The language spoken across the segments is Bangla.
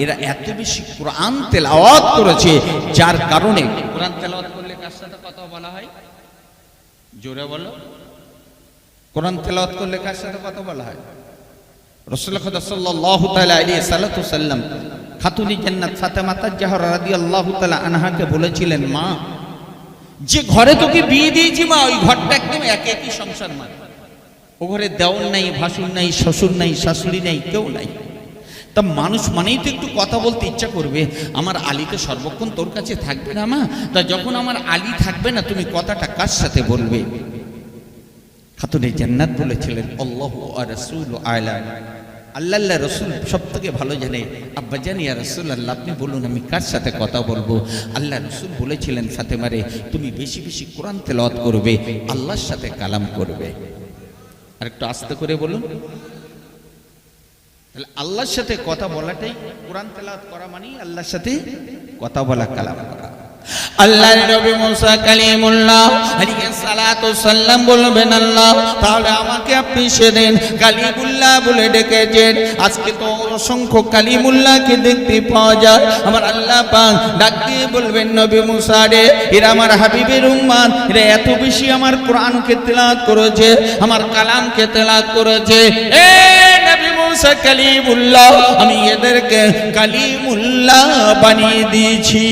এরা এত বেশি কোরআন তেলাওয়াত করেছে, যার কারণে কোরআন তেলাওয়াত করলে কার সাথে কথা বলা হয়? জোরে বলো, কোরআন তেলাওয়াত করলে কার সাথে কথা বলা হয়? রাসূলুল্লাহ সাল্লাল্লাহু তাআলা আলাইহি সাল্লাম খাতুনি জান্নাত ফাতেমা তাজহারা রাদিয়াল্লাহু তাআলা আনহাকে বলেছিলেন, মা, যে ঘরে তোকে বিয়ে দিয়েছি মা, ওই ঘরটা একদম একই সংসার মা। ও ঘরে দেওর নাই, ভাসুর নাই, শ্বশুর নাই, শাশুড়ি নাই, কেউ নাই। তা মানুষ মানেই তো একটু কথা বলতে ইচ্ছা করবে। আমার আলী তো সর্বক্ষণ তোর কাছে থাকবে না মা, তা যখন আমার আলী থাকবে না, তুমি কথাটা কার সাথে বলবে? খাতুনে জান্নাত বলেছিলেন, আল্লাহু ওয়া রাসূলু আ'লাম, আল্লাহ রসুল সব থেকে ভালো জানে। আব্বা জানি ইয়া রাসূলুল্লাহ, আপনি বলুন আমি কার সাথে কথা বলবো? আল্লাহ রসুল বলেছিলেন, ফাতেমারে তুমি বেশি বেশি কোরআন তেলাওয়াত করবে, আল্লাহর সাথে কালাম করবে। আর একটু আস্তে করে বলুন। তাহলে আল্লাহর সাথে কথা বলাটাই কোরআন তেলাওয়াত করা, মানে আল্লাহর সাথে কথা বলা, কালাম করা। আল্লাহর নবী মুসা কালিমুল্লাহ আলাইহিস সালাতু সাল্লাম বলবেন, আল্লাহ তাহলে আমাকে আপনি সেদিন কালিমুল্লাহ বলে ডেকেছেন, আজকে তো অসংখ্য কালিমুল্লাহকে দেখতে পাওয়া যায়। আমার আল্লাহ পাক ডাক দিয়ে বলবেন, নবী মুসা রে, এরা আমার হাবিবের উম্মত, এরা এত বেশি আমার কোরআনকে তেলাওয়াত করেছে, আমার কালামকে তেলাওয়াত করেছে। এ নবী মুসা কালিমুল্লাহ, আমি এদেরকে কালিমুল্লাহ বানিয়ে দিয়েছি।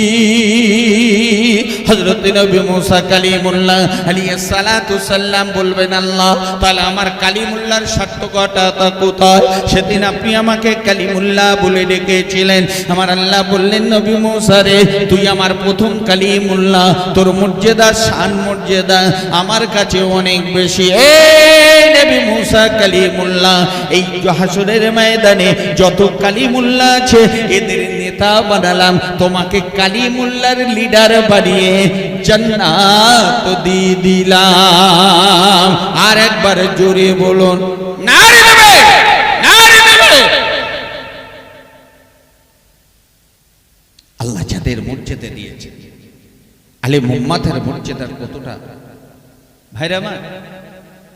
হযরত নবী মুসা কালিমুল্লাহ আলাইহিস সালাতু সাল্লাম বলবেন, আল্লাহ তাহলে আমার কালিমুল্লাহর সার্থকতা কোথায়? সেদিন আপনি আমাকে কালিমুল্লাহ বলে ডেকেছিলেন। আমার আল্লাহ বললেন, নবী মুসা রে, তুই আমার প্রথম কালিমুল্লাহ, তোর মর্যাদা, শান মর্যাদা আমার কাছে অনেক বেশি। এই নবী মুসা কালিমুল্লাহ, এই হাসরের ময়দানে যত কালিমুল্লাহ আছে এদের নেতা বানালাম, তোমাকে কালিমুল্লাহর লিডার বানিয়ে জান্নাত দিয়ে দিলাম। আর একবার জোরে বলুন, নারে দেবে, নারে দেবে। আল্লাহ যাদের মর্যাদা দিয়েছে, আলে মুহাম্মাদের মর্যাদার কতটা ভাইরা আমার।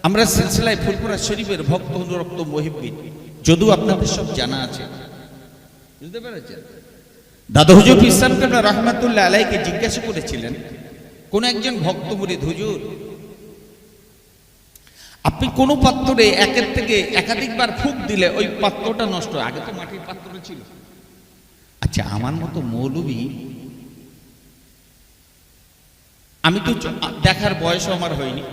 আমরা সিলসিলায় ফুরফুরা শরীফের ভক্ত অনুরক্ত মুহিব্বিন, যদিও আপনাদের সব জানা আছে, বুঝতে পেরেছেন? দাদা হুজুর ইসলাম কাবলা রহমাতুল্লাহ আলাইকে জিজ্ঞাসা করেছিলেন কোন একজন ভক্ত মুরিদ, হুজুর আপনি কোন পাত্রে একের থেকে একাধিকবার ফুঁক দিলে ওই পাত্রটা নষ্ট হয়? আগে তো মাটির পাত্র ছিল। আচ্ছা, আমার মতো মৌলবী, আমি তো দেখার বয়সও আমার হয়নি,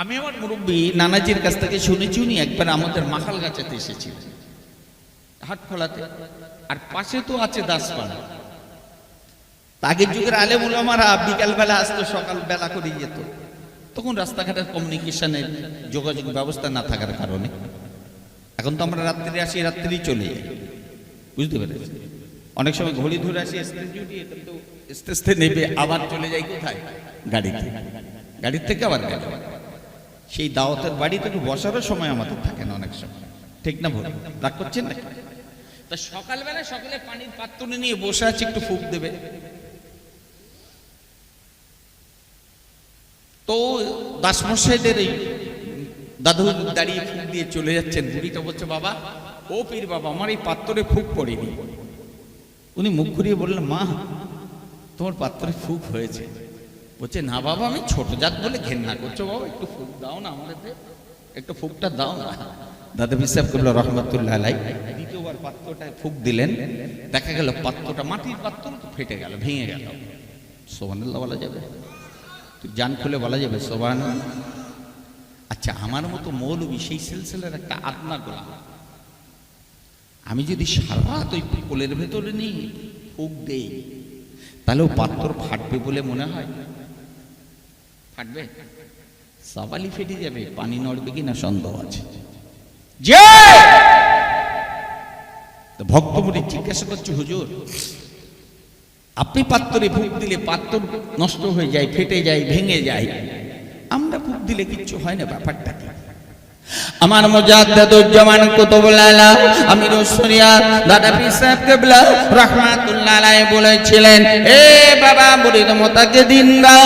আমি আমার মুরব্বী নানাজির কাছ থেকে শুনেছি, উনি একবার আমাদের মাখাল গাছাতে এসেছিলেন, হাট খোলাতে, আর পাশে তো আছে দাসপাড়া। আগের যুগের আলেম উলামারা বিকালবেলা আসতো, সকালবেলা করে যেত। তখন রাস্তাঘাটের কমিউনিকেশনের যোগাযোগ ব্যবস্থা না থাকার কারণে, এখন তো আমরা রাত্রি আসি, রাত্রি চলে যাই, বুঝতে পেরেছি? অনেক সময় ঘড়ি ধরে আসি, স্টেশনে নেবে, আবার চলে যাই কোথায়? গাড়িতে, গাড়ির থেকে আবার গাড়ি। সেই দাওয়াতের বাড়িতে একটু বসারও সময় আমাদের থাকে না অনেক সময়, ঠিক না? ভোর রাগ করছেন না? তা সকালবেলা সকালে পানির পাত্র নিয়ে বসে আছে, একটু ফুঁক দেবে। তো দাসমশাইদের এই দাদু দাঁড়িয়ে ফুঁক দিয়ে চলে যাচ্ছেন। বুড়িটা বলছে, বাবা, ও পীর বাবা, আমার এই পাত্রে ফুঁক পড়েনি। উনি মুখ ঘুরিয়ে বললেন, মা, তোমার পাত্রে ফুঁক হয়েছে। বলছে, না বাবা, আমি ছোট জাত বলে ঘেন্না করছো, বাবা একটু ফুঁক দাও না আমাদের, একটু ফুঁকটা দাও না। দাদা ইসলাম কাবলা রহমাতুল্লাহ আলাইহি দ্বিতীয়বার পাত্রটায় ফুঁক দিলেন, দেখা গেল পাত্রটা মাটির পাত্র তো ফেটে গেল, ভেঙে গেল। সুবহানাল্লাহ বলা যাবে? জান খুলে বলা যাবে সুবহানাল্লাহ? আচ্ছা, আমার মতো মৌলবী সেই সিলসিলার একটা আত্মা গোলাম, আমি যদি সারা রাত ওই কোলের ভেতরে নিয়ে ফুঁক দেই, তাহলে ও পাত্র ফাটবে বলে মনে হয়? ফাটবে? সাবালি ফেটে যাবে, পানি নড়বে কিনা সন্দেহ আছে। যে ভক্ত মুরিদ জিজ্ঞাসা করছে, হুজুর আপনি পাত্রে ফুঁক দিলে পাত্র নষ্ট হয়ে যায়, ফেটে যায়, ভেঙে যায়, আমরা ফুঁক দিলে কিচ্ছু হয় না, ব্যাপারটা কি? আমার মুজাদ্দিদুজ্জামান কুতুবুল আলাম আমিরুস শরিয়াত দাদা পীর সাহেব কিবলা রাহমাতুল্লাহ আলাইহি বলেছিলেন, এ বাবা মুরিদ মুতাকিদিনরা,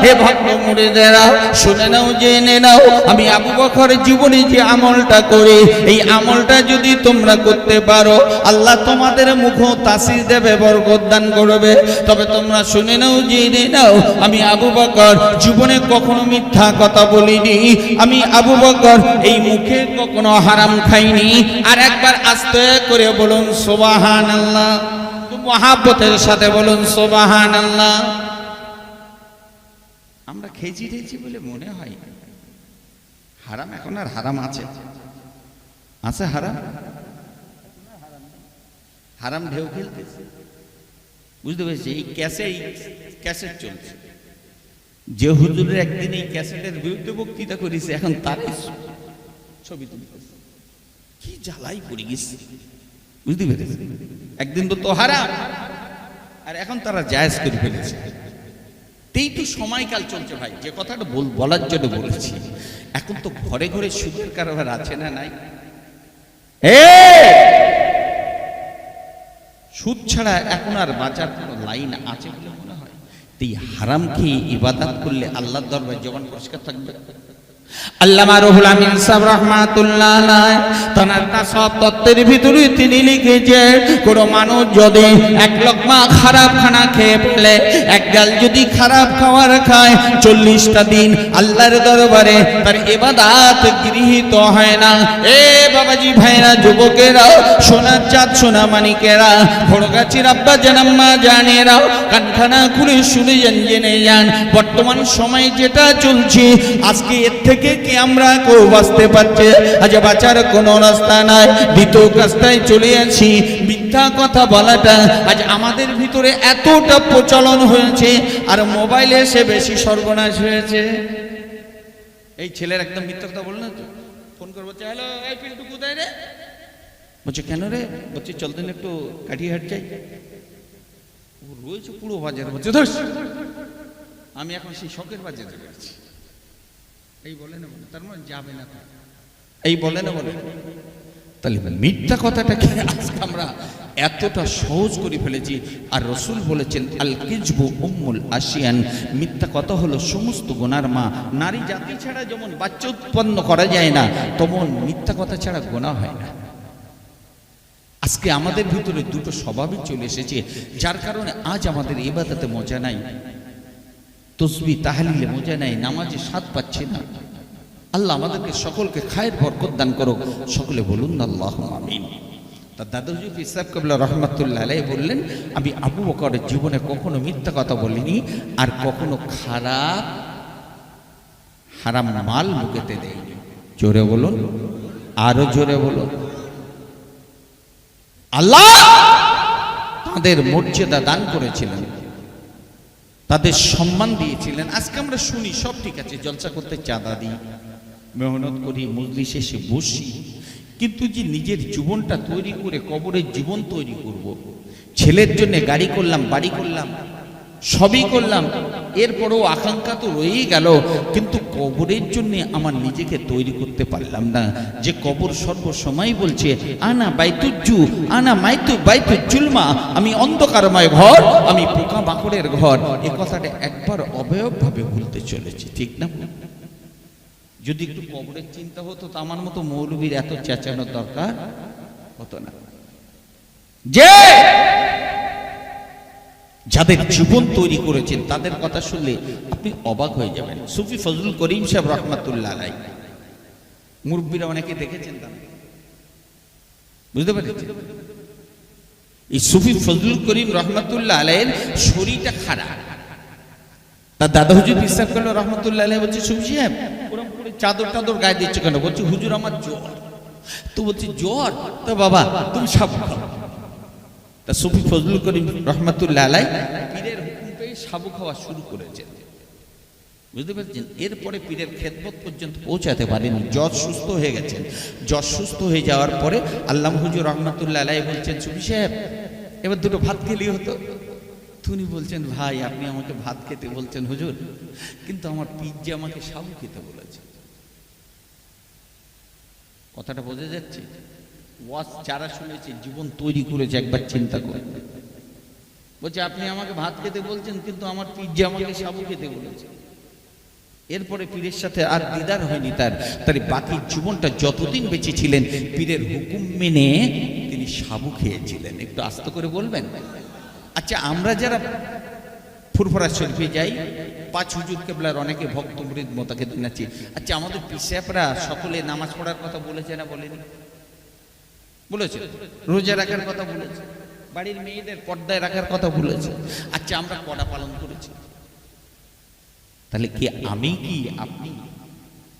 হে ভক্ত মুরিদেরা, শুনে নাও, জেনে নাও, আমি আবু বকর জীবনে যে আমলটা করি, এই আমলটা যদি তোমরা করতে পারো আল্লাহ তোমাদের মুখ তাসির দেবে, বরকত দান করবে। তবে তোমরা শুনে নাও, জেনে নাও, আমি আবু বকর জীবনে কখনো মিথ্যা কথা বলিনি, আমি আবু বকর এই মুখে কখনো হারাম খাইনি। আর একবার আস্তে করে বলুন সুবহানাল্লাহ, মহাব্বতের সাথে বলুন সুবহানাল্লাহ। আমরা খেয়েছি টেয়েছি বলে মনে হয় হারাম, এখন আর হারাম আছে? আছে হারাম? হারাম ঢেউ খেলতেছে, বুঝতে পেরেছি। এই ক্যাসেট চলছে, যে হুজুরের একদিন এই ক্যাসেটের বিরুদ্ধে বক্তৃতা করেছে, এখন তার ছবি তুলতেছে। কি জ্বালাই পড়ে গেছে, বুঝতে পেরেছি। একদিন তো হারাম, আর এখন তারা জায়েজ করে ফেলেছে। এই তো সময়কাল চলছে ভাই, যে কথাটা বলার জন্য বলেছি। এখন তো ঘরে ঘরে সুদের কারবার আছে না নাই? সুদ ছাড়া এখন আর বাঁচার কোনো লাইন আছে বলে মনে হয়? এই হারাম খেয়ে ইবাদত করলে আল্লাহর দরবারে জবান পরিষ্কার থাকবে? আল্লামা রুহুল আমিন সাহেব রাহমাতুল্লাহ আলাইহি তার তাসাউফ তত্ত্বের ভিতরে তিনি লিখেছেন, কোন মানুষ যদি এক লোকমা খারাপ খানা খেয়ে ফেলে, এক গাল যদি খারাপ খাবার খায়, 40টা দিন আল্লাহর দরবারে তার ইবাদত গৃহীত হয় না। এ বাবাজি ভাইরা, যুবকেরা, সোনার চাঁদ সোনা মানিকেরা, ভোরগাছির আব্বা জানাম্মা জানেরা, কানখানা খুলে শুনে যান, জেনে যান, বর্তমান সময় যেটা চলছে, আজকে এর থেকে কি আমরা কেউ বাঁচতে পারছে? আজ বাঁচার কোনো রাস্তা নাই, দ্বিতীয় রাস্তায় চলে আছি। মিথ্যা কথা বলাটা আজ আমাদের ভিতরে এতটা প্রচলন হয়েছে, আর মোবাইলে এসে বেশি সর্বনাশ হয়েছে। এই ছেলের একদম মিথ্যা কথা বল না তো, ফোন করবো, হ্যালো এই পিন্টু কোথায় রে? বলছে কেন রে? বলছে চলতেন একটু কাঠিহাট যাই। ও রয়েছে পুরো বাজারে, বলছে ধর আমি এখন সেই শখের বাজারে রয়েছি। এই বলে না, তার মানে যাবে না, এই বলে না, বলে। তাহলে মিথ্যা কথাটাকে আজকে আমরা এতটা সহজ করে ফেলেছি। আর রাসূল বলেছেন, আল কিযবু উম্মুল আশিয়ান, মিথ্যা কথা হলো সমস্ত গুনার মা। নারী জাতি ছাড়া যেমন বাচ্চা উৎপন্ন করা যায় না, তেমন মিথ্যা কথা ছাড়া গুনাহ হয় না। আজকে আমাদের ভিতরে দুটো স্বভাবই চলে এসেছে, যার কারণে আজ আমাদের ইবাদতে মজা নাই, তসবিহ তাহলিলে মজা নাই, নামাজে স্বাদ পাচ্ছি না। আল্লাহ আমাদেরকে সকলকে খায়ের বরকত দান করুক, সকলে বলুন আল্লাহুম্মা আমিন। তার দাদা হুজুর পীর সাহেব কিবলা রাহমাতুল্লাহ আলাইহি বললেন, আমি আবু বকরের জীবনে কখনো মিথ্যা কথা বলিনি, আর কখনো হারাম মাল মুখেতে দেয়নি। জোরে বলুন, আরো জোরে বলুন। আল্লাহ তাদের মর্যাদা দান করেছিলেন, তাদের সম্মান দিয়েছিলেন। আজকে আমরা শুনি সব ঠিক আছে, জলসা করতে চাঁদা দিই, মেহনত করি, মজলিসে এসে বসি, কিন্তু যে নিজের জীবনটা তৈরি করে কবরের জীবন তৈরি করব, ছেলের জন্য গাড়ি করলাম, বাড়ি করলাম, সবই করলাম, এরপরেও আকাঙ্ক্ষা তো রয়েই গেল, কিন্তু কবরের জন্য আমার নিজেকে তৈরি করতে পারলাম না। যে কবর সর্বসময় বলছে আনা বাইতুজ্জু আনা বাইতুজ্জুলমা, আমি অন্ধকারময় ঘর, আমি পোকা মাকড়ের ঘর, এই কথাটা একবার অবয়বভাবে ভুলতে চলেছে, ঠিক না? যদি একটু কবরের চিন্তা হতো তো আমার মতো মৌলবীর এত চেঁচানোর দরকার হতো না। যে যাদের জীবন তৈরি করেছেন তাদের কথা শুনলে আপনি অবাক হয়ে যাবেন। সুফি ফজলুল করিম সাহেব রাহমাতুল্লাহ আলাইহি, মুরব্বীরা অনেকে দেখেছেন, বুঝতে পেরেছেন? এই সুফি ফজলুল করিম রাহমাতুল্লাহ আলাইহির শরীরটা খারাপ। তার দাদা হুজুর পীর সাহেব কিবলা রাহমাতুল্লাহ আলাইহি বলছে, সুফি সাহেব ওরকম করে চাদর গায়ে দিচ্ছে কেন? বলছে হুজুর আমার জ্বর। তো বলছে জ্বর, তো বাবা তুমি সাবু খাও। তা সুফি ফজলুল করিম রাহমাতুল্লাহ আলাইহি পীরের হুকুম পেয়ে সাবু খাওয়া শুরু করেছেন, বুঝতে পারছেন? এরপরে পীরের খেদমত পর্যন্ত পৌঁছাতে পারেনি, জ্বর সুস্থ হয়ে গেছেন। জ্বর সুস্থ হয়ে যাওয়ার পরে আল্লামা হুজুর রাহমাতুল্লাহ আলাইহি বলছেন, সুফি সাহেব এবার দুটো ভাত খেলেই হতো। তিনি বলছেন, ভাই আপনি আমাকে ভাত খেতে বলছেন হুজুর, কিন্তু আমার পীর যে আমাকে সাবু খেতে বলেছে। কথাটা বোঝা যাচ্ছে? ওয়াজ যারা শুনেছে, জীবন তৈরি করেছে, একবার চিন্তা করে। বলছে আপনি আমাকে ভাত খেতে বলছেন, কিন্তু আমার পীর যে আমাকে সাবু খেতে বলেছে। এরপরে পীরের সাথে আর দিদার হয়নি তার, তাই বাকি জীবনটা যতদিন বেঁচে ছিলেন পীরের হুকুম মেনে তিনি সাবু খেয়েছিলেন। একটু আস্তে করে বলবেন। আচ্ছা, আমরা যারা ফুরফুরা শরীফে যাই, পাঁচ হুজুর কেবলার অনেকে ভক্ত মুরিদ মোতাকে দিনাচ্ছি। আচ্ছা, আমাদের পীর সাহেবরা সকলে নামাজ পড়ার কথা বলেছে না বলেনি? বলেছে। রোজা রাখার কথা বলেছে, বাড়ির মেয়েদের পর্দায় রাখার কথা বলেছে। আচ্ছা, আমরা কড়া পালন করেছি, তাহলে কি আমি কি আপনি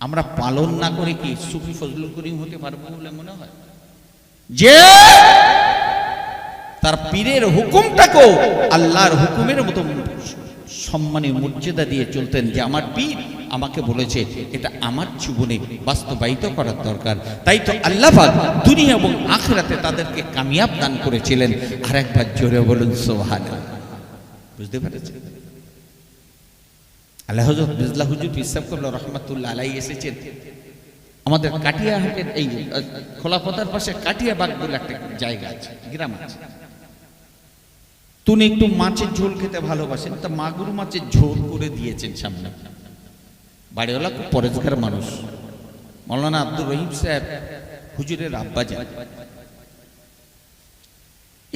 আমরা পালন না করে কি সুফি ফজলুল করিম হতে পারবো বলে মনে হয়? যে তার পীরের হুকুমটাকেও আল্লাহর হুকুমের মতো সম্মানী মর্যাদা দিয়ে চলতেন, যে আমার পীর আমাকে বলেছে, এটা আমার জীবনে বাস্তবায়িত করার দরকার। তাই তো আল্লাহ পাক দুনিয়া এবং আখিরাতে তাদেরকে কামিয়াব দান করেছিলেন। আর একবার জোরে বলুন সুবহানাল্লাহ। বুঝতে পেরেছেন? আল্লাহ হযরত মির্জা হুজুর পীর সাহেব কবলা রহমাতুল্লাহ আলাইহি এসেছেন আমাদের কাটিয়াহাটের এই খোলাপতার পাশে কাটিয়াবাগ বলে একটা জায়গা আছে, গ্রাম আছে। তিনি একটু মাছের ঝোল খেতে ভালোবাসেন, তা মাগুর মাছের ঝোল করে দিয়েছেন সামনে। বাড়িওয়ালা খুব পরেজগার মানুষ, মাওলানা আব্দুর রহিম সাহেব হুজুরের আব্বাজান।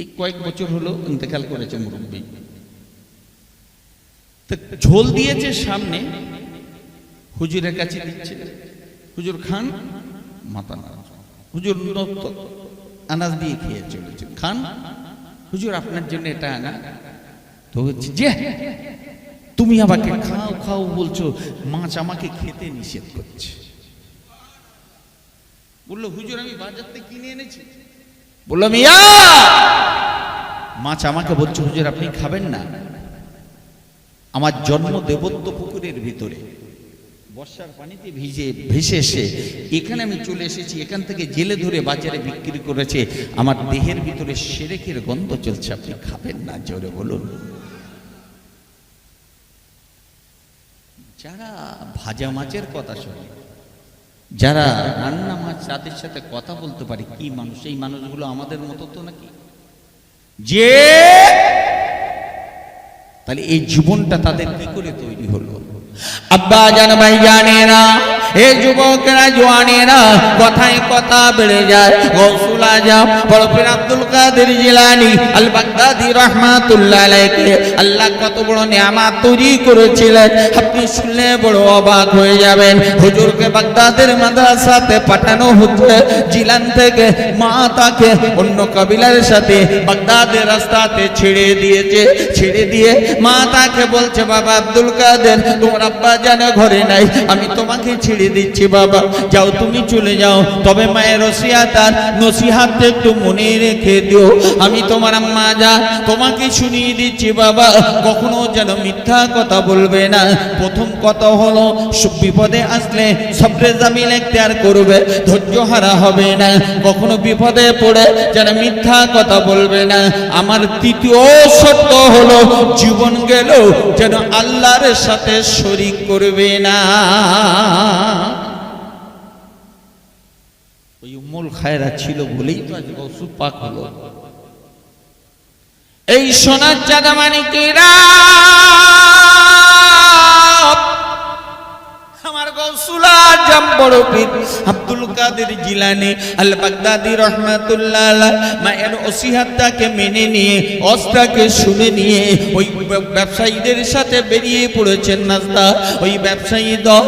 এই কয়েক বছর হলো ইন্তেকাল করেছে মুরব্বী। ঝোল দিয়েছে সামনে, হুজুরের কাছে দিচ্ছে, হুজুর খান, মাথা নাড়া। হুজুর আনাজ দিয়ে খেয়ে চলেছে, খান হুজুর আপনার জন্য এটা আনা। তো হচ্ছে যে তুমি আমাকে খাও খাও বলছো, মাছ আমাকে খেতে নিষেধ করছে। বললো হুজুর আমি বাজার থেকে কিনে এনেছি। বললো মিয়া, মাছ আমাকে বলছো হুজুর আপনি খাবেন না। আমার জন্ম দেবত্ব পুকুরের ভিতরে, বর্ষার পানিতে ভেসে এসে এখানে আমি চলে এসেছি, এখান থেকে জেলে ধরে বাজারে বিক্রি করেছে, আমার দেহের ভিতরে শিরকের গন্ধ চলছে, আপনি খাবেন না। জোরে বলুন। যারা ভাজা মাছের কথা শোনে, যারা রান্না মাছ তাদের সাথে কথা বলতে পারে, কি মানুষ এই মানুষগুলো আমাদের মতো তো নাকি? যে তাহলে এই জীবনটা তাদের কি করে তৈরি হলো? আব্বা জান ভাই জানেরা, এই যুবকেরা জওয়ানেরা, কথায় কথা বেড়ে যায়। গৌসুল আজম বড় পীর আব্দুল কাদের জিলানী আল বাগদাদি রাহমাতুল্লাহ আলাইহি আল্লাহ কত বড় নিয়ামত তৈরি করেছিলেন, আপনি শুনলে বড় অবাক হয়ে যাবেন। হুজুরকে বাগদাদের মাদ্রাসাতে পাঠানো হচ্ছে, জিলান থেকে মা তাকে অন্য কবিলার সাথে বাগদাদের রাস্তাতে ছেড়ে দিয়েছে। ছেড়ে দিয়ে মা তাকে বলছে, বাবা আব্দুল কাদের তোমার আব্বা জানে ঘরে নাই, আমি তোমাকে ছেড়ে দিচ্ছি বাবা, যাও তুমি চলে যাও। তবে মায়ের ওসিয়াত আর নসিহত একটু মনে রেখে দিও। আমি তোমার আম্মা জান তোমাকে শুনিয়ে দিচ্ছি বাবা, কখনো যেন মিথ্যা কথা বলবে না। প্রথম কথা হলো বিপদে আসলে সবরে জামিল এখতিয়ার করবে, ধৈর্য হারা হবে না, কখনো বিপদে পড়ে যেন মিথ্যা কথা বলবে না। আমার তৃতীয় শর্ত হলো জীবন গেল যেন আল্লাহর সাথে শরীক করবে না। ওই উম্মুল খায়রা ছিল বলেই তো আজ গৌসুল পাক হলো। এই সোনার চাঁদা মানিকেরা আমার গৌসুল আজম বড় পীর আব্দুল কাদের জিলানী আল বাগদাদি রাহমাতুল্লাহ আলাইহি মায়ের ওসিয়াতটাকে মেনে নিয়ে, অস্ত্রকে শুনে নিয়ে ওই ব্যবসায়ীদের সাথে বেরিয়ে পড়েছেন নাস্তা। ওই ব্যবসায়ী দল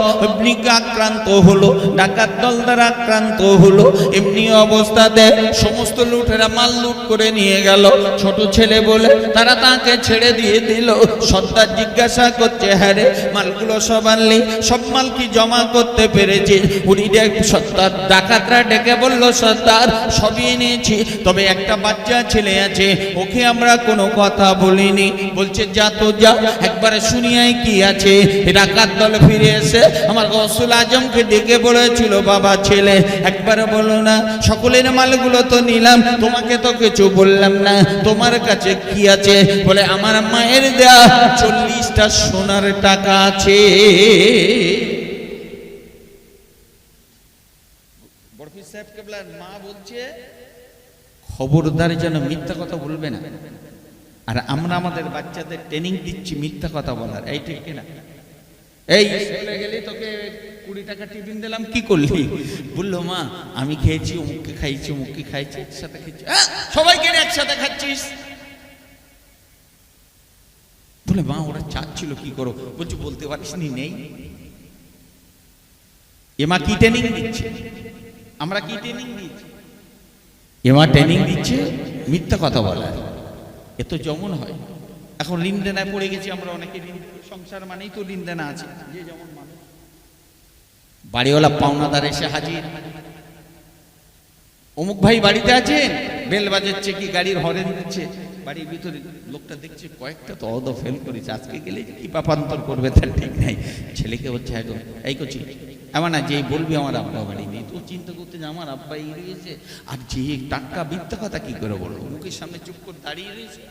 আক্রান্ত হলো, ডাকাত দল দ্বারা আক্রান্ত হলো। এমনি অবস্থাতে সমস্ত লুটেরা মাল লুট করে নিয়ে গেল। ছোট ছেলে বলে তারা তাকে ছেড়ে দিয়ে দিল। সর্দার জিজ্ঞাসা করছে, হ্যাঁ রে মালগুলো সব আনলি? সব মাল কি জমা করতে পেরেছে? উনি সর্দার ডাকাতরা ডেকে বলল, সর্দার সবই এনেছি, তবে একটা বাচ্চা ছেলে আছে, ওকে আমরা কোনো কথা বলিনি। বলছে যা তো যা, একবারে শুনিয়াই কি আছে। ডাকাত দল ফিরে এসে আমার গৌসুল আজমকে ডেকে বলেছিল, বাবা ছেলে একবারে বলো না, সকলের মালগুলো তো নিলাম, তোমাকে তো কিছু বললাম না, তোমার কাছে কি আছে? বলে আমার মায়ের দেয়া 40টা সোনার টাকা আছে। সাহেব কেবলার মা বলছে খবরদার যেন মিথ্যা কথা বলবে না। আর আমরা আমাদের বাচ্চাদের ট্রেনিং দিচ্ছি মিথ্যা কথা বলার, এই ঠিক কিনা? এই চলে গেলি তোকে 20 টাকা টিফিন দিলাম, কি করলি? বললো মা আমি খেয়েছি, অমুককে খাইছি, অমুককে খাইছি, একসাথে খেয়েছি। সবাইকে একসাথে খাচ্ছিস? বলে মা ওরা চাচ্ছিল, কি করো? বলছি বলতে পারিস নি, নেই। এমা কি ট্রেনিং দিচ্ছে? আমরা কি ট্রেনিং দিচ্ছি? এমা ট্রেনিং দিচ্ছে মিথ্যা কথা বলার। এ তো যেমন হয়। এখন ঋণ দেনায় পড়ে গেছি আমরা অনেকে। সংসার মানেই তো ঋণ দেনা আছে, যে যেমন মানুষ। বাড়িওয়ালা পাওনাদার এসে হাজির, অমুক ভাই বাড়িতে আছেন, বেল বাজাচ্ছে কি গাড়ির হরেন দিচ্ছে। বাড়ির ভিতরে লোকটা দেখছে কয়েকটা তো অদ ফেল করেছে, আজকে গেলে কি পাপান্তর করবে তার ঠিক নাই। ছেলেকে হচ্ছে একদম এই করছি এমন না, যেই বলবি আমার আব্বা বাড়ি নেই, তো চিন্তা করতে যে আমার আব্বা এই রয়েছে, আর যে টাটকা মিথ্যা কথা কি করে বলবো? মুখের সামনে চুপ করে দাঁড়িয়ে রয়েছে।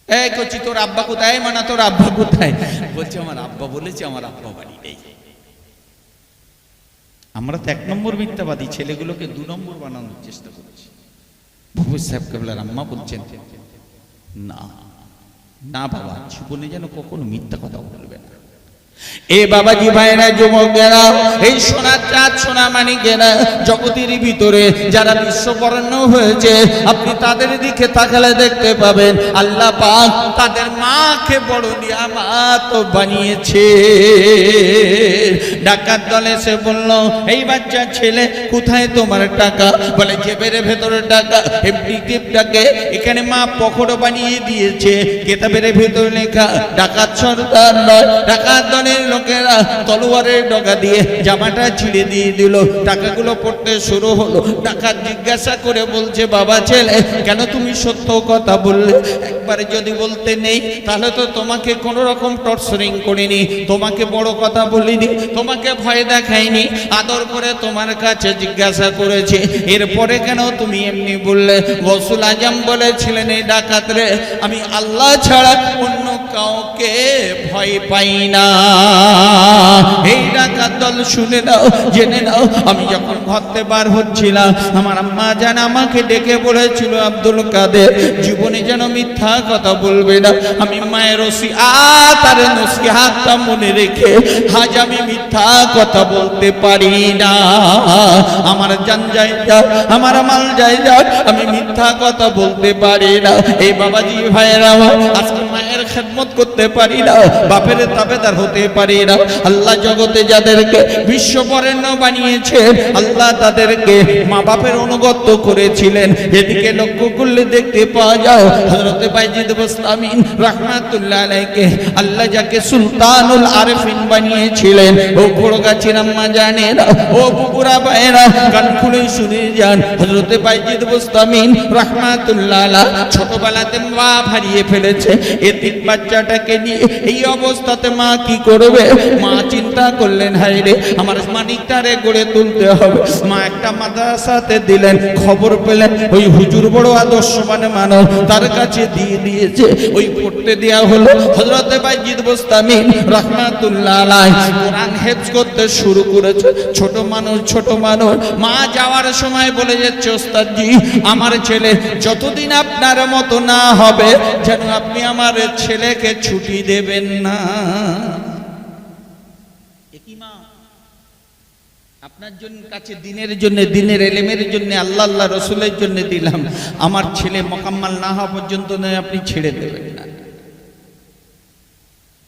এই করছি তোর আব্বা কোথায়? মানা তোর আব্বা কোথায়? বলছে আমার আব্বা বলেছে আমার আব্বা বাড়ি নেই। আমরা তো 1 নম্বর মিথ্যাবাদী, ছেলেগুলোকে 2 নম্বর বানানোর চেষ্টা করছি। বাবু সাহেব কেবলার আম্মা বলছেন না না বাবা, জীবনে যেন কখনো মিথ্যা কথা বলবে না। এ বাবাজি ভাইরা, যুবকেরা, এই সোনার চাঁদ সোনা মানিকেরা, জগতের ভিতরে যারা বিশ্ববরেণ্য হয়েছে, আপনি তাদের দিকে তাকালে দেখতে পাবেন আল্লাহ পাক তাদের মাকে বড় নিয়ামত বানিয়েছে। ডাকাত দল এসে বলল এই বাচ্চা ছেলে কোথায় তোমার টাকা? বলে জেবের ভেতরে টাকা। এমনি কেপটাকে এখানে মা পকড় বানিয়ে দিয়েছে, কেতাবের ভেতরে লেখা ডাকাত সর্দার নয়। ডাকাত দলের লোকেরা তলোয়ারের ডগা দিয়ে জামাটা ছিঁড়ে দিয়ে দিল, টাকাগুলো পড়তে শুরু হলো। ডাকাত জিজ্ঞাসা করে বলছে বাবা ছেলে কেন তুমি সত্য কথা বললে? একবারে যদি বলতে নেই তাহলে তো তোমাকে কোন রকম টর্চারিং করিনি, তোমাকে বড় কথা বলিনি, তোমাকে ভয় দেখাইনি, আদর করে তোমার কাছে জিজ্ঞাসা করেছি, এরপরে কেন তুমি এমনি বললে? গৌসুল আজম বলেছিলেন এই ডাকাত রে, আমি আল্লাহ ছাড়া অন্য কাউকে ভয় পাই না। এই ডাকাত দল শুনে নাও, জেনে নাও, আমি যখন ঘরতে বার হচ্ছিলাম আমার আম্মা জান আমাকে ডেকে বলেছিল আব্দুল কাদের জীবনে যেন মিথ্যা কথা বলবে না। আমি মায়ের তার নসিহতটা মনে রেখে আজ আমি মিথ্যা কথা বলতে পারি না। আমার জান যায় যাক, আমার মাল যায় যাক, আমি মিথ্যা কথা বলতে পারি না। এই বাবাজি ভাইয়েরা আমার আজকে মায়ের খেদমত করতে পারি না, বাপের তাবেদার হতে পারি না। আল্লাহ জগতে যাদেরকে বিশ্ববরেণ্য বানিয়েছে আল্লাহ তাদেরকে মা বাপের অনুগত করেছিলেন। এদিকে লক্ষ্য করলে দেখতে পাওয়া যায় হযরত বাইজিদ বুস্তামি রাহমাতুল্লাহ আলাইহি আল্লাহ যাকে সুলতানুল আরিফিন বানিয়েছিলেন। ও বড় গাছের আম্মা জানেন, ও বুকুরা ভাইরা কান খুলে শুনে যান, হযরত বাইজিদ বুস্তামি রাহমাতুল্লাহ আলাইহি ছোটবেলাতে মা হারিয়ে ফেলেছে। এতিম বাচ্চাটাকে নিয়ে এই অবস্থাতে মা কি করবে? মা চিন্তা করলেন হায় রে আমার মানিকটারে গড়ে তুলতে হবে। মা একটা মাদ্রাসাতে দিলেন, খবর পেলেন ওই হুজুর বড় আদর্শবান মানুষ, তার কাছে দিয়ে দিয়েছে। ওই পড়তে দেয়া হলো। হযরত বাইজিদ বুস্তামি রাহমাতুল্লাহ আলাইহি কোরআন হেফজ করতে শুরু করেছে। ছোট মানুষ মা যাওয়ার সময় বলে যাচ্ছে ওস্তাদজি আমার ছেলে যতদিন আপনার মতো না হবে যেন আপনি আমার ছেলেকে ছুটি দেবেন না। আপনার জন্য কাছে দিনের জন্য, দিনের এলেমের জন্য, আল্লাহ আল্লাহ রসুলের জন্য দিলাম, আমার ছেলে মোকাম্মাল না হওয়া পর্যন্ত নয় আপনি ছেড়ে দেবেন না।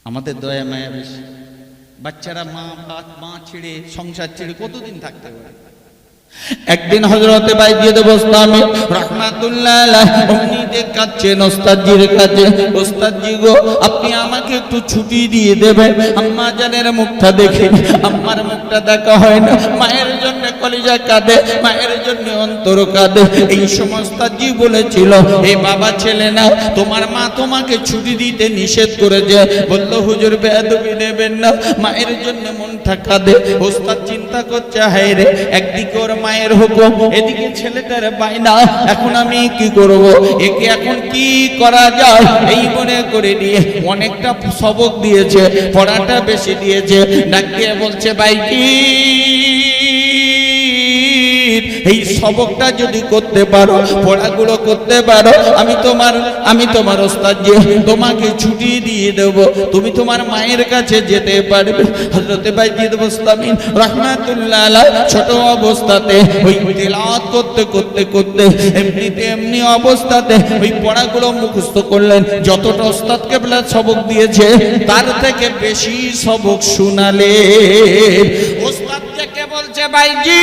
আমাদের দয়া মায়া বেশি। বাচ্চারা মা ছেড়ে সংসার ছেড়ে কতদিন থাকতে পারে? একদিন হযরত বাইজিদ বুস্তামি রাহমাতুল্লাহ আলাইহি উনি দেখাচ্ছেন ওস্তাদজির কাছে, ওস্তাদজি গো আপনি আমাকে একটু ছুটি দিয়ে দেবেন। আম্মা জানের মুখটা দেখে, আম্মার মুখটা দেখা হয় না, মায়ের জন্য কলিজা কাঁদে, মায়ের জন্য অন্তর কাঁদে। এই সমস্ত জি বলেছিল এই বাবা ছেলে না তোমার মা তোমাকে ছুটি দিতে নিষেধ করেছে। বলল হুজুর বেয়াদবি নেবেন না, মায়ের জন্য মনটা কাঁদে। ওস্তাদ চিন্তা করছে হায় রে একদিকে ওর মায়ের হুকুম, এদিকে ছেলেটার বায়না, এখন আমি কি করব? একে এখন কি করা যায়? এই মনে করে নিয়ে অনেকটা সবক দিয়েছে, পড়াটা বেশি দিয়েছে। ডাক দিয়ে বলছে বাইজি এই সবকটা যদি করতে পারো, পড়াগুলো করতে পারো, আমি তোমার ওস্তাদ যে তোমাকে ছুটি দিয়ে দেব, তুমি তোমার মায়ের কাছে যেতে পারবে। হযরত বাইজিদ বুস্তামি রাহমাতুল্লাহ আলাইহি ছোট অবস্থাতে ওই তেলাওয়াত করতে করতে করতে এমনি অবস্থাতে ওই পড়াগুলো মুখস্থ করলেন। যতটা ওস্তাদ কেবলা সবক দিয়েছে তার থেকে বেশি সবক শোনালেন। ওস্তাদ কে বলছে বাইজি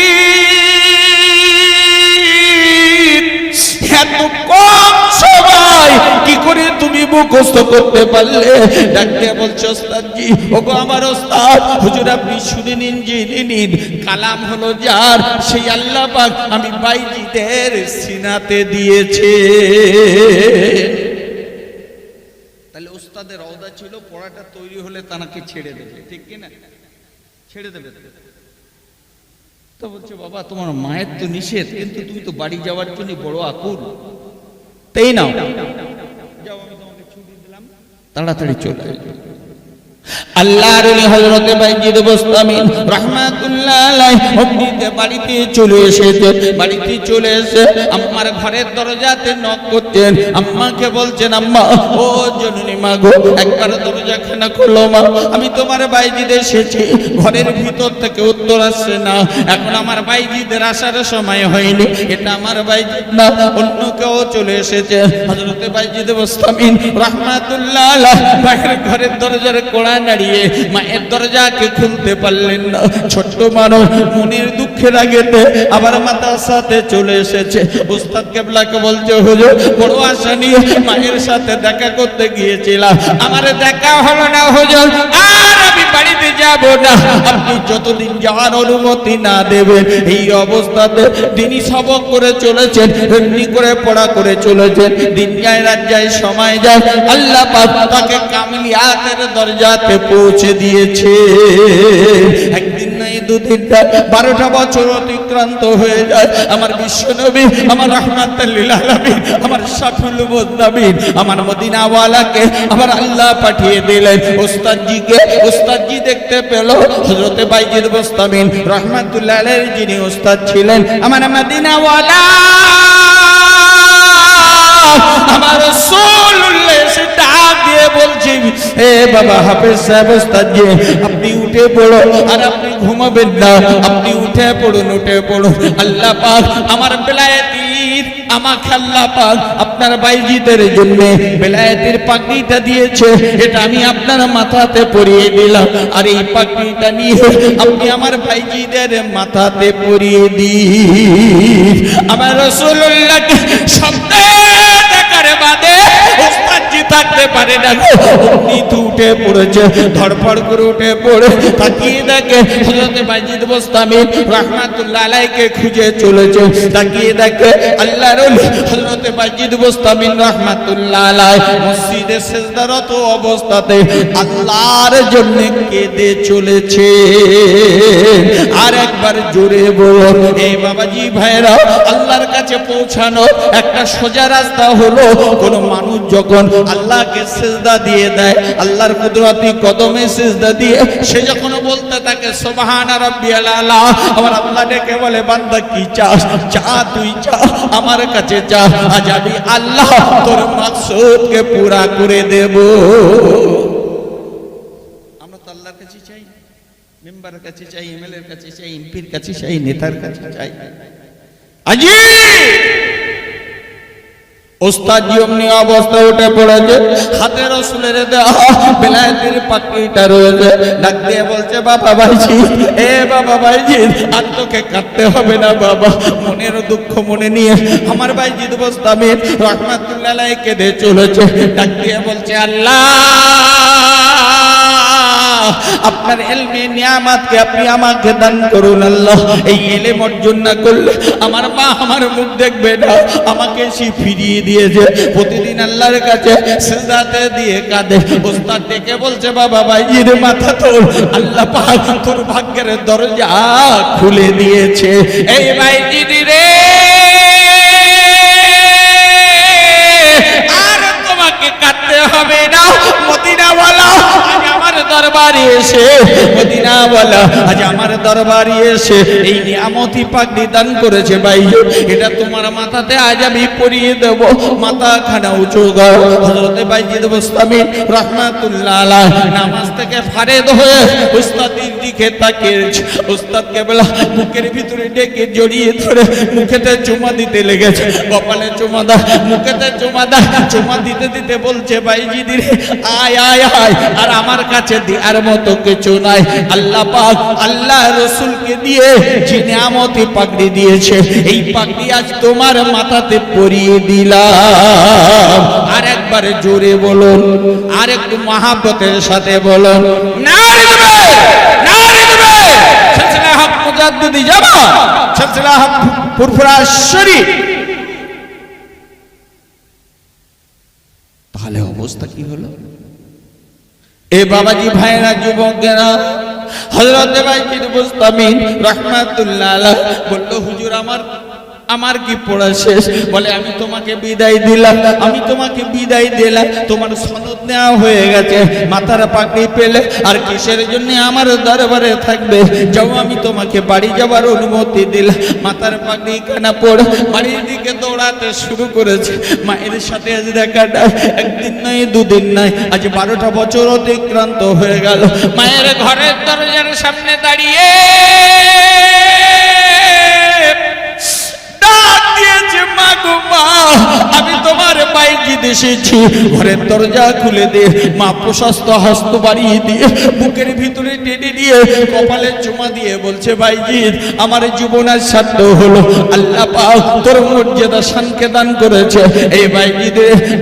এত কম সময় কি করে তুমি মুখস্থ করতে পারলে? ডাকতে বলছে ওস্তাদজি, ওগো আমার ওস্তাদ হুজুর আপনি শুনে নিন, জেনে নিন, কালাম হলো যার সেই আল্লাহ পাক আমি বাইজিদের সিনাতে দিয়েছে। তাহলে ওস্তাদের ওয়াদা ছিল পড়াটা তৈরি হলে তানাকে ছেড়ে দেবে, ঠিক কি না? ছেড়ে দেবে। তো বলছে বাবা তোমার মায়ের তো নিষেধ, কিন্তু তুমি তো বাড়ি যাওয়ার জন্য বড় আকুল, তাই নাও যাও, আমি তোমাকে ছুটি দিলাম, তাড়াতাড়ি চলে আসবে। আল্লাহর ওলি হযরত বাইজিদ বুস্তামি রাহমাতুল্লাহ আলাইহি অমনিতে বাড়িতে চলে এসেছে। বাড়িতে চলে এসে আম্মার ঘরের দরজাতে নক করতেন। আম্মাকে বলছেন, আম্মা ও জননী মা গো, একবার দরজাখানা খোলো মা, আমি তোমার বাইজিদ এসেছি। ঘরের ভিতর থেকে উত্তর আসছে না। এখন আমার বাইজিদের আসার সময় হয়নি, এটা আমার বাইজিদ না, অন্য কেউ চলে এসেছে। হযরত বাইজিদ বুস্তামি রাহমাতুল্লাহ আলাইহি বাইরের ঘরের দরজার কোড়া দাঁড়িয়ে মায়ের দরজাকে খুলতে পারলেন না। ছোট্ট মানুষ মনের দুঃখের আগেতে আবার মাতার সাথে চলে এসেছে। উস্তাদ কেবলাকে বলছে, হুজুর বড় আশা নিয়ে মায়ের সাথে দেখা করতে গিয়েছিলাম, আমার দেখা হলো না হুজুর, আর আমি বাড়িতে যাব না, আপনি যতদিন যাওয়ার অনুমতি না দেবেন। এই অবস্থাতে তিনি সবক করে চলেছেন, এমনি করে পড়া করে চলেছেন। দিন যায় রাত যায় সময় যায়, আল্লাহ পাক তাকে কামিলিয়াতের দরজাতে পৌঁছে দিয়েছে। একদিন নাই দুদিন না, 12টা বছর অতিক্রান্ত হয়ে যায়। আমার বিশ্বনবী, আমার রাহমাতুল লিল আলামিন, আমার শাফিউল মুজনাবিন, আমার মদিনাওয়ালাকে আমার আল্লাহ পাঠিয়ে দিলেন ওস্তাদজিকে। ওস্তাদজি দেখতে পেল হযরত বাইজিদ বুস্তামি রাহমাতুল্লাহ আলাইহি যিনি ওস্তাদ ছিলেন, আমার মদিনাওয়ালা আমার রাসূলুল্লাহ এসে ডাক দিয়ে বলছে, এ বাবা হাফেজ সাহেব ওস্তাদজি আপনি উঠে পড়ো, আর আপনি ঘুমাবেন না, আপনি উঠে পড়ুন, উঠে পড়ুন। আল্লাহ পাক আমার বেলায়েতির আমাকে আল্লাহ পাক আপনার বাইজিদের জন্য বেলায়েতের পাগড়িটা দিয়েছে, এটা আমি আপনার মাথাতে পরিয়ে দিলাম, আর এই পাগড়িটা নিয়ে আপনি আমার বাইজিদের মাথাতে পরিয়ে দিন। আমার রাসূলুল্লাহকে শব্দে দেখার বাদে ওস্তাদজি থাকতে পারে না, উনি তো উঠে পড়েছে, ধড়ফড় করে উঠে পড়ে তাকিয়ে দেখে হযরত বাইজিদ বুস্তামি রাহমাতুল্লাহ আলাইহিকে খুঁজে চলেছে। তাকিয়ে দেখে আল্লাহর ওলি হযরত বাইজিদ বুস্তামি রাহমাতুল্লাহ আলাইহি মসজিদে সিজদারত অবস্থাতে আল্লাহর জন্য কেঁদে চলেছে। আর একবার জোরে বলুন, এই বাবাজি ভাইরা, আল্লাহর কাছে পৌঁছানো একটা সোজা রাস্তা হলো কোন মানুষ যখন আল্লাহকে সিজদা দিয়ে দেয়, আল্লাহর কুদরতি কদমে সিজদা দিয়ে সে যখন বলতে থাকে সুবহানা রাব্বিয়াল আলা, আমার আল্লাহ ডেকে বলে, বান্দা কি চাস, চা তুই চা, আমার কাছে চা, আজ আমি আল্লাহ তোর মাকসুদকে পুরা করে দেব। আমরা তো আল্লাহর কাছে চাই, মেম্বারের কাছে চাই, এমএলএর কাছে চাই, এমপির কাছে চাই, নেতার কাছে চাই। আজি ওস্তাদজি অমনি অবস্থায় উঠে পড়েছে, হাতে রাসূলের দেওয়া বেলায়েতের পাগড়িটা রয়েছে। ডাক দিয়ে বলছে, বাবা ভাইজি, এ বাবা ভাইজি, আর তোকে কাঁদতে হবে না বাবা, মনের দুঃখ মনে নিয়ে আমার বাইজিদ বুস্তামি রাহমাতুল্লাহ আলাইহি কেঁদে চলেছে। ডাক দিয়ে বলছে, আল্লাহ আপনার ইলমে নিয়ামতকে আপনি আমাকে দান করুন আল্লাহ। এই ইলম অর্জন না করলে আমার মা আমার মুখ দেখবে না, আমাকে সে ফিরিয়ে দিয়েছে। প্রতিদিন আল্লাহর কাছে সিজদাতে দিয়ে কাঁদে। ওস্তাদ ডেকে বলছে, বাবা ভাইজির মাথা তোল, আল্লাহ পাক তোর ভাগ্যের দরজা খুলে দিয়েছে। এই ভাইজি রে, আর তোমাকে কাঁদতে হবে না, মদিনাওয়ালা আজ আমার দরবার দরবারে এসে মদিনা ওয়ালা আজ আমার দরবারে এসে এই নিয়ামতি পাগড়ি দান করেছে ভাই, এটা তোমার মাথাতে আজ আমি পরিয়ে দেব, মাথা খানা উঁচু করো। হযরত বাইজিদ বুস্তামি রাহমাতুল্লাহ আলাইহ নামাজ থেকে ফারেদ হয়ে উস্তাদের দিকে তাকিয়েছে। উস্তাদকে বলা বুকের ভিতরে ডেকে জড়িয়ে ধরে মুখেতে চুমা দিতে লেগেছে, কপালে চুমা দা, মুখেতে চুমা দা, চুমা দিতে দিতে বলছে বাইজিদ রে আয় আয় আয়, আর আমার কাছে দেওয়ার মতো কিছু নাই। আল্লাহ পাক আল্লাহ রাসূলকে দিয়ে যে নিয়ামতি পাগড়ি দিয়েছে, এই পাগড়ি আজ তোমার মাথাতে পরিয়ে দিলাম। আর একবার জোরে বলুন, আর একটু মহাব্বতের সাথে বলুন নারে দিবে, নারে দিবে। সিলসিলা হক মুজাদ্দিদি জামা, সিলসিলা হক ফুরফুরা শরীফ। তাহলে অবস্থা কি হলো? এ বাবাজি ভাইরা, যুবকেরা, হযরত বাইজিদ বুস্তামি রাহমাতুল্লাহ আলাইহ বলল হুজুর আমার কি পড়া শেষ? বলে আমি তোমাকে বিদায় দিলাম, আমি তোমাকে বিদায় দিলাম, তোমার সনদ নেওয়া হয়ে গেছে, মাথার পাগড়ি পেলে আর কিসের জন্য আমার দরবারে থাকবে? যাও, আমি তোমাকে বাড়ি যাবার অনুমতি দিলাম। মাথার পাগড়ি খানা পড়ে বাড়ির দিকে দৌড়াতে শুরু করেছে। মায়ের সাথে আজ দেখাটা একদিন নয় দুদিন নয়, আজ 12টা বছর অতিক্রান্ত হয়ে গেল। মায়ের ঘরের দরজার সামনে দাঁড়িয়ে আমি তোমার বাইজিদ এসেছি। ঘরের দরজা খুলে দিয়ে মা প্রশস্ত হস্ত বাড়িয়ে দিয়ে বুকের ভিতরে টেনে দিয়ে কপালে চুমা দিয়ে বলছে বাইজিদ আমার জীবন আজ সার্থক হলো, আল্লাহ পাক তোর মর্যাদা শানকে দান করেছে। এই বাইজিদ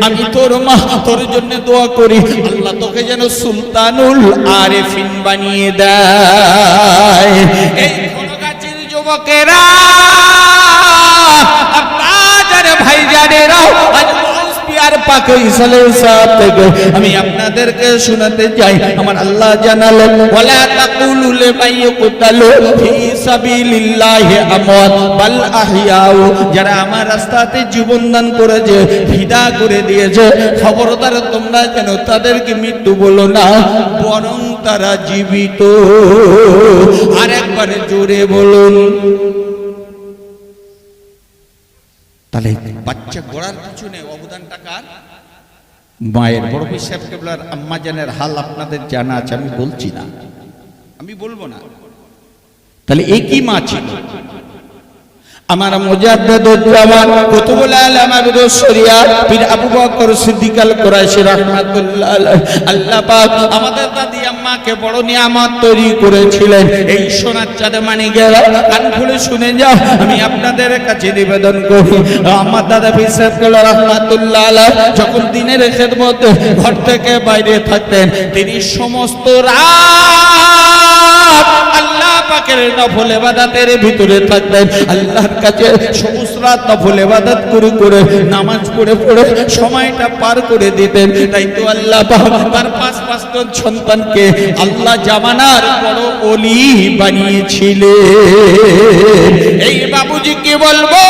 আমি তোর মা, তোর জন্য দোয়া করি আল্লাহ তোকে যেন সুলতানুল আরেফিন বানিয়ে দেয়। এই ঘনগাছির যুবকেরা, ভাই জানেরা, আজ আর পাকে ইসলামের সাথে আমি আপনাদেরকে শোনাতে চাই। আমার আল্লাহ জানালেন ওয়ালা তাকুলু লিমান ইয়াকুতালু ফি সাবিলিল্লাহি আমওয়াত বাল আহইয়াউ, যারা আমার রাস্তাতে জীবন দান করেছে, ফিদা করে দিয়েছে, খবরদার তোমরা যেন তাদেরকে মৃত্যু বলো না, বরং তারা জীবিত। আর একবার জোরে বলুন। তাহলে বাচ্চা গড়ার পিছনে অবদানটা কার? মায়ের। বড় পীর সাহেব কেবলার আম্মা জানের হাল আপনাদের জানা আছে, আমি বলছি না, আমি বলবো না। তাহলে একই মা ছিল। আমার মুজাদ্দিদুজ্জামান কুতুবুল আলম আবিদুস শরিয়াত পীর আবু বকর সিদ্দিক আল কুরাইশি রাহমাতুল্লাহ আলাইহি, আল্লাহ পাক আমাদের দাদি আম্মাকে বড় নিয়ামত তৈরি করেছিলেন। এই সোনার চাঁদে মানিকেরা কান খুলে শুনে যাও, আমি আপনাদের কাছে নিবেদন করি। আমার দাদা পীর সাহেব রাহমাতুল্লাহ আলাইহি যখন দিনের খেদমতে ঘর থেকে বাইরে থাকতেন, তিনি সমস্ত রাত আল্লাহ পাকের নফল ইবাদতের ভিতরে থাকতেন। আল্লাহর কাছে সমস্ত রাত নফল ইবাদত করে করে নামাজ পড়ে পড়ে সময়টা পার করে দিতেন। তাই তো আল্লাহ পাক তার 5 সন্তানকে আল্লাহ জামানার বড় ওলি বানিয়েছিলেন। এই বাবুজি কি বলবো,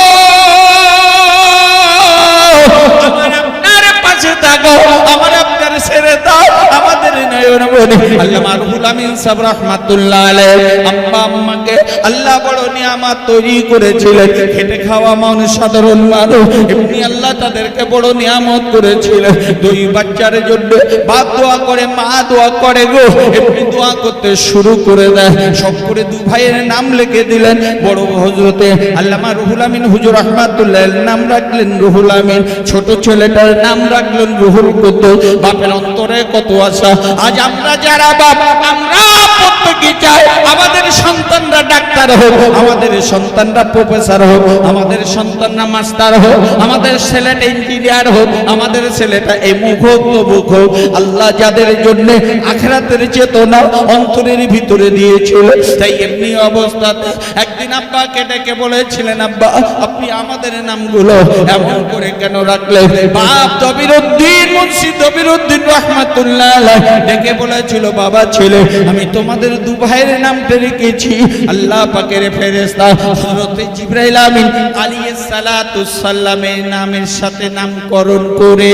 আমার আপনার পাশে থাকো, আমার আপনার ছেড়ে দাও, আমাদের নয়ন বনে। আল্লামা রুহুল আমিন সাহেব রাহমাতুল্লাহ আলাইহি আম্মা আম্মাকে আল্লাহ বড় নিয়ামত তৈরি করেছিলেন। খেটে খাওয়া মানুষ, সাধারণ মানুষ, এমনি আল্লাহ তাদেরকে বড় নিয়ামত করেছিলেন। 2 বাচ্চার জন্য বাপ দোয়া করে, মা দোয়া করে গো, এমনি দোয়া করতে শুরু করে দেয়। সব করে 2 ভাইয়ের নাম লিখে দিলেন। বড় হযরতে আল্লামা রুহুল আমিন হুজুর রাহমাতুল্লাহ নাম রাখলেন রুহুল আমিন, ছোট ছেলেটার নাম রাখলেন রুহুল কুদ্দুস। বাপের অন্তরে কত আশা। আজ আমরা যারা বাপ, আমরা প্রত্যেকে চাই আমাদের সন্তানরা ডাক্তার হোক, আমাদের সন্তানরা প্রফেসর হোক, আমাদের সন্তানরা মাস্টার হোক, আমাদের ছেলেটা ইঞ্জিনিয়ার হোক, আমাদের ছেলেটা এমুক হোক তমুক হোক। আল্লাহ যাদের জন্য আখিরাতের চেতনা অন্তরের ভিতরে দিয়েছিল, তাই এমনি অবস্থাতে একদিন আব্বাকে ডেকে বলেছিলেন, আব্বা আপনি আমাদের নামগুলো এমন করে কেন রাখলেন? বাপ দবিরউদ্দিন, মুন্সি দবিরউদ্দিন রাহমাতুল্লাহ আলাইহি ডেকে বলেছিল, বাবা ছেলে আমি তোমাদের 2 ভাইয়ের নামটা রেখেছি আল্লাহ পাকের ফেরেশতা হযরত জিবরাইল আমিন আলাইহিস সালাতুস সালামের নামের সাথে নামকরণ করে।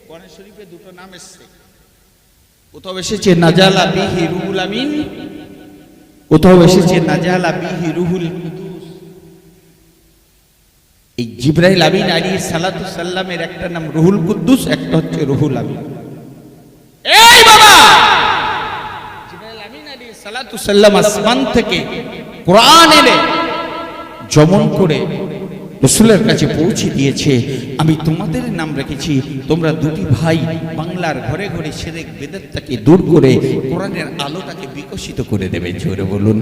কোরআন শরীফে 2টো নাম এসেছে, কোথাও এসেছে নাজালা বিহি রুহুল আমিন, কোথাও এসেছে নাজালা বিহি রুহুল কুদুস। এই জিবরাইল আমিন আলাইহিস সালাতু সাল্লামের একটা নাম রুহুল কুদ্দুস, একটা হচ্ছে রুহুল আমিন। এই বাবা, জিবরাইল আমিন আলাইহিস সালাতু সাল্লাম আসমান থেকে কোরআন এনে জমন করে রাসূলের কাছে পৌঁছে দিয়েছে। আমি তোমাদের নাম রেখেছি, তোমরা দুটি ভাই বাংলার ঘরে ঘরে শিরক বিদআতকে দূর করে কোরআনের আলোটাকে বিকশিত করে দেবে। জোরে বলুন।